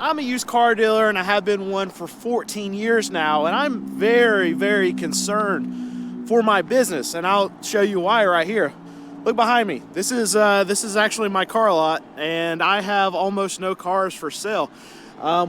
I'm a used car dealer, and I have been one for 14 years now, and I'm very, very concerned for my business, and I'll show you why right here. Look behind me. This is actually my car lot, and I have almost no cars for sale.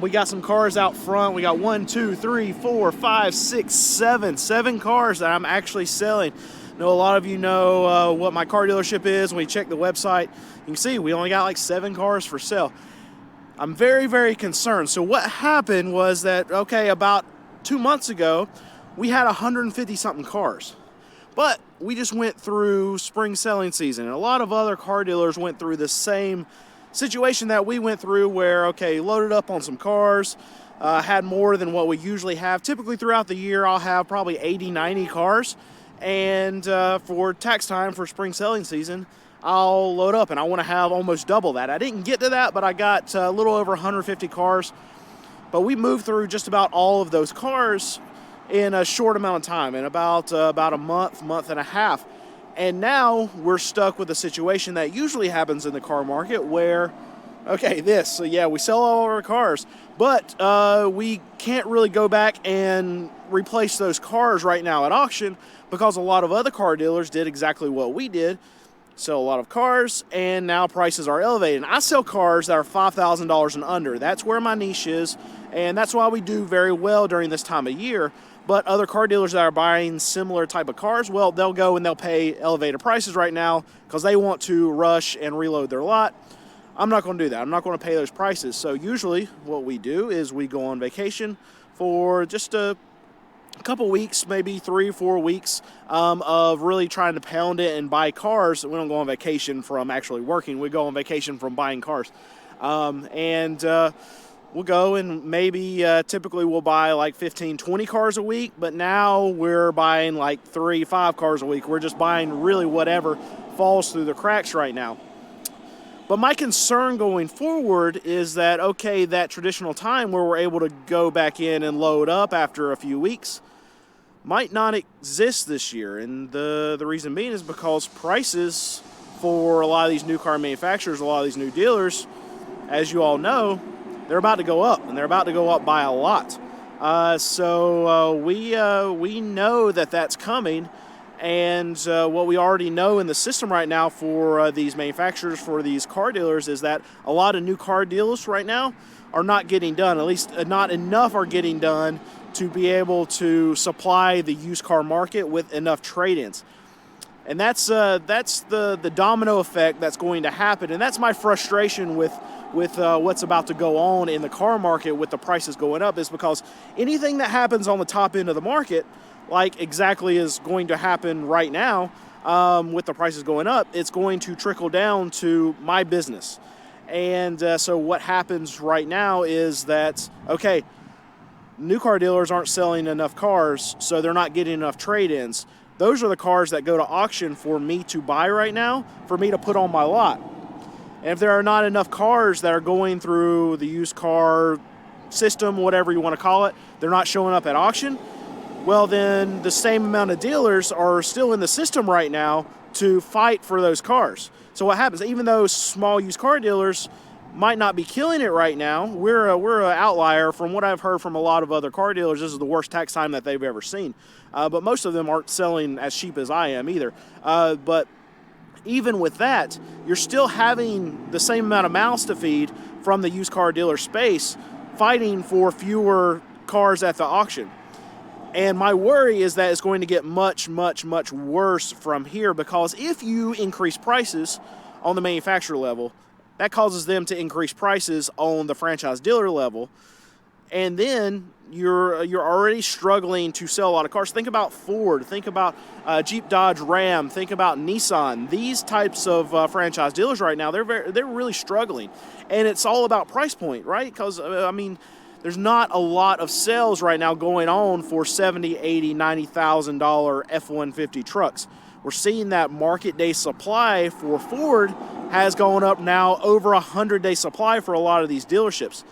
We got some cars out front. We got 1, 2, 3, 4, 5, 6, 7 cars that I'm actually selling. I know a lot of you know what my car dealership is. When we check the website, you can see we only got like 7 cars for sale. I'm very, very concerned. So what happened was that, okay, about 2 months ago, we had 150 something cars. But we just went through spring selling season, and a lot of other car dealers went through the same situation that we went through where, okay, loaded up on some cars, had more than what we usually have. Typically throughout the year, I'll have probably 80, 90 cars. And for tax time for spring selling season, I'll load up, and I want to have almost double that. I didn't get to that, but I got a little over 150 cars. But we moved through just about all of those cars in a short amount of time, in about a month and a half. And now we're stuck with a situation that usually happens in the car market where, okay, so yeah, we sell all of our cars, but we can't really go back and replace those cars right now at auction because a lot of other car dealers did exactly what we did, sell a lot of cars, and now prices are elevated. And I sell cars that are $5,000 and under. That's where my niche is, and that's why we do very well during this time of year. But other car dealers that are buying similar type of cars, well, they'll go and they'll pay elevated prices right now because they want to rush and reload their lot. I'm not going to do that. I'm not going to pay those prices. So usually what we do is we go on vacation for just a couple weeks, maybe 3 or 4 weeks of really trying to pound it and buy cars. We don't go on vacation from actually working. We go on vacation from buying cars. We'll go and maybe typically we'll buy like 15, 20 cars a week, but now we're buying like 3, 5 cars a week. We're just buying really whatever falls through the cracks right now. But my concern going forward is that, okay, that traditional time where we're able to go back in and load up after a few weeks might not exist this year. And the reason being is because prices for a lot of these new car manufacturers, a lot of these new dealers, as you all know, they're about to go up, and they're about to go up by a lot. So we know that that's coming, and what we already know in the system right now for these manufacturers, for these car dealers, is that a lot of new car deals right now are not getting done. At least not enough are getting done to be able to supply the used car market with enough trade-ins. And that's the domino effect that's going to happen, and that's my frustration with what's about to go on in the car market with the prices going up, is because anything that happens on the top end of the market, like exactly is going to happen right now with the prices going up, it's going to trickle down to my business. And so what happens right now is that, okay, new car dealers aren't selling enough cars, so they're not getting enough trade-ins. Those are the cars that go to auction for me to buy right now, for me to put on my lot. And if there are not enough cars that are going through the used car system, whatever you want to call it, they're not showing up at auction, well, then the same amount of dealers are still in the system right now to fight for those cars. So what happens, even though small used car dealers might not be killing it right now, we're an outlier. From what I've heard from a lot of other car dealers, this is the worst tax time that they've ever seen. But most of them aren't selling as cheap as I am either. But even with that, you're still having the same amount of mouths to feed from the used car dealer space, fighting for fewer cars at the auction. And my worry is that it's going to get much, much, much worse from here, because if you increase prices on the manufacturer level, that causes them to increase prices on the franchise dealer level. And then you're already struggling to sell a lot of cars. Think about Ford. Think about Jeep, Dodge, Ram. Think about Nissan. These types of franchise dealers right now, they're really struggling. And it's all about price point, right? Because, there's not a lot of sales right now going on for $70,000, $80,000, $90,000 F-150 trucks. We're seeing that market day supply for Ford has gone up now over 100-day supply for a lot of these dealerships.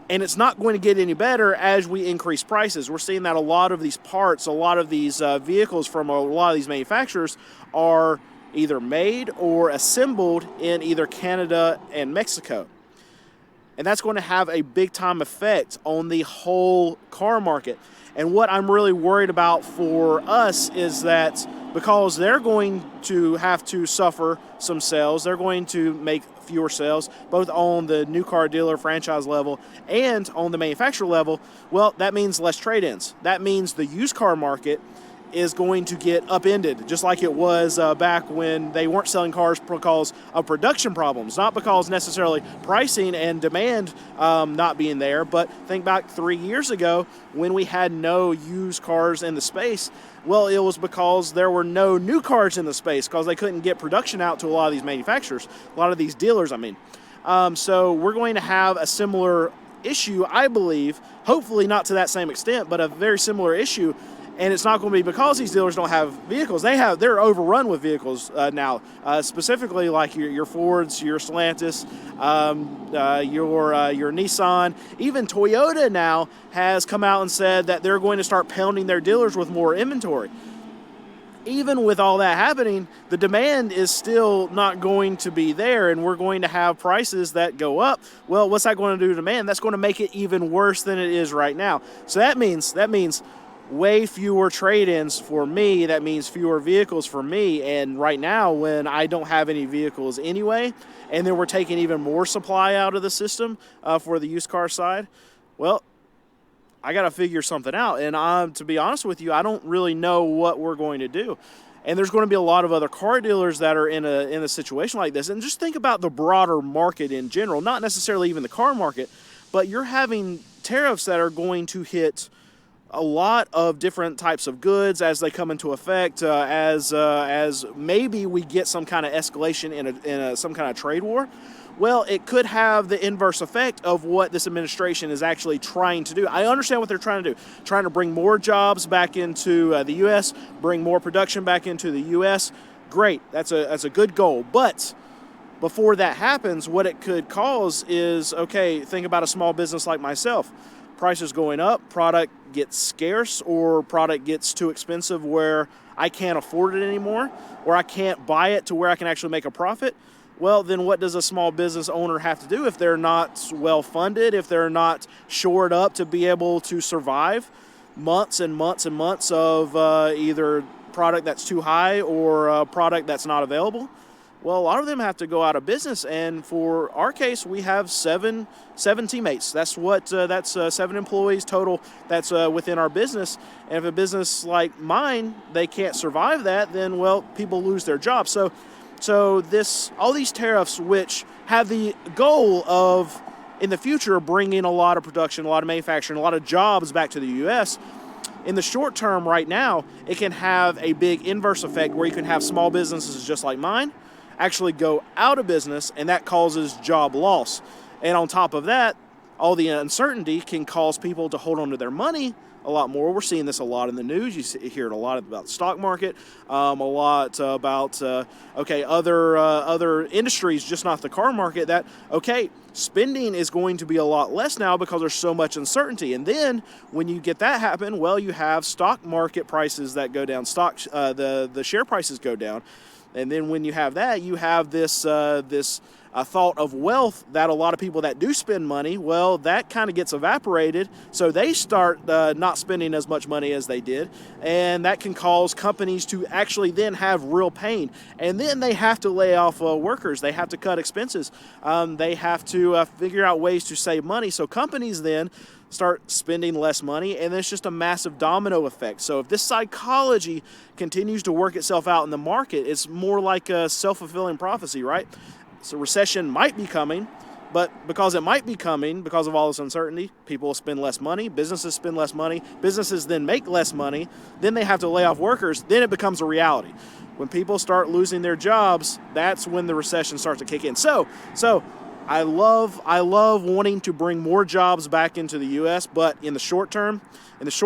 And it's not going to get any better as we increase prices. We're seeing that a lot of these parts, a lot of these vehicles from a lot of these manufacturers are either made or assembled in either Canada and Mexico. And that's going to have a big time effect on the whole car market. And what I'm really worried about for us is that because they're going to have to suffer some sales, they're going to make fewer sales, both on the new car dealer franchise level and on the manufacturer level. Well, that means less trade-ins. That means the used car market is going to get upended, just like it was back when they weren't selling cars because of production problems, not because necessarily pricing and demand not being there. But think back 3 years ago when we had no used cars in the space. Well, it was because there were no new cars in the space because they couldn't get production out to a lot of these manufacturers, a lot of these dealers, I mean. So we're going to have a similar issue, I believe, hopefully not to that same extent, but a very similar issue. And it's not going to be because these dealers don't have vehicles. They're overrun with vehicles now, specifically like your Fords, your Stellantis, your Nissan. Even Toyota now has come out and said that they're going to start pounding their dealers with more inventory. Even with all that happening, the demand is still not going to be there, and we're going to have prices that go up. Well, what's that going to do to demand? That's going to make it even worse than it is right now. So that means way fewer trade-ins for me. That means fewer vehicles for me. And right now, when I don't have any vehicles anyway, and then we're taking even more supply out of the system for the used car side, well, I got to figure something out. And to be honest with you, I don't really know what we're going to do. And there's going to be a lot of other car dealers that are in a situation like this. And just think about the broader market in general, not necessarily even the car market, but you're having tariffs that are going to hit a lot of different types of goods as they come into effect, as maybe we get some kind of escalation in some kind of trade war. Well, it could have the inverse effect of what this administration is actually trying to do. I understand what they're trying to do, trying to bring more jobs back into the U.S., bring more production back into the U.S. Great, that's a good goal. But before that happens, what it could cause is, okay, think about a small business like myself. Prices going up, product gets scarce, or product gets too expensive where I can't afford it anymore, or I can't buy it to where I can actually make a profit. Well, then what does a small business owner have to do if they're not well funded, if they're not shored up to be able to survive months and months and months of either product that's too high or product that's not available? Well, a lot of them have to go out of business, and for our case, we have seven teammates. That's 7 employees total that's within our business. And if a business like mine, they can't survive that, then, well, people lose their jobs. So all these tariffs, which have the goal of, in the future, bringing a lot of production, a lot of manufacturing, a lot of jobs back to the U.S., in the short term right now, it can have a big inverse effect where you can have small businesses just like mine actually go out of business, and that causes job loss. And on top of that, all the uncertainty can cause people to hold on to their money a lot more. We're seeing this a lot in the news. You hear it a lot about the stock market, a lot about other industries, just not the car market, that, okay, spending is going to be a lot less now because there's so much uncertainty. And then when you get that happen, well, you have stock market prices that go down, the share prices go down. And then when you have that, you have this thought of wealth that a lot of people that do spend money, well, that kind of gets evaporated. So they start not spending as much money as they did. And that can cause companies to actually then have real pain. And then they have to lay off workers. They have to cut expenses. They have to figure out ways to save money. So companies then start spending less money, and it's just a massive domino effect. So if this psychology continues to work itself out in the market, it's more like a self-fulfilling prophecy, right? So recession might be coming, but because it might be coming, because of all this uncertainty, people will spend less money, businesses spend less money, businesses then make less money, then they have to lay off workers, then it becomes a reality. When people start losing their jobs, that's when the recession starts to kick in. So I love wanting to bring more jobs back into the U.S., but in the short term, it's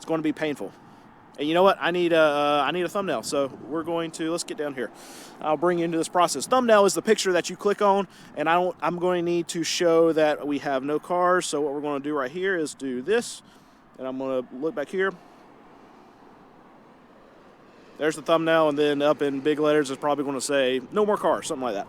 going to be painful. And you know what? I need a thumbnail. So let's get down here. I'll bring you into this process. Thumbnail is the picture that you click on, and I'm going to need to show that we have no cars. So what we're going to do right here is do this, and I'm going to look back here. There's the thumbnail, and then up in big letters, it's probably going to say no more cars, something like that.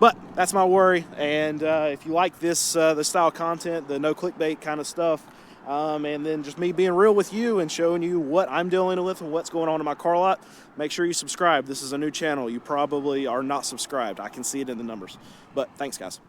But that's my worry. And if you like this the style of content, the no clickbait kind of stuff, and then just me being real with you and showing you what I'm dealing with and what's going on in my car lot, make sure you subscribe. This is a new channel. You probably are not subscribed. I can see it in the numbers. But thanks, guys.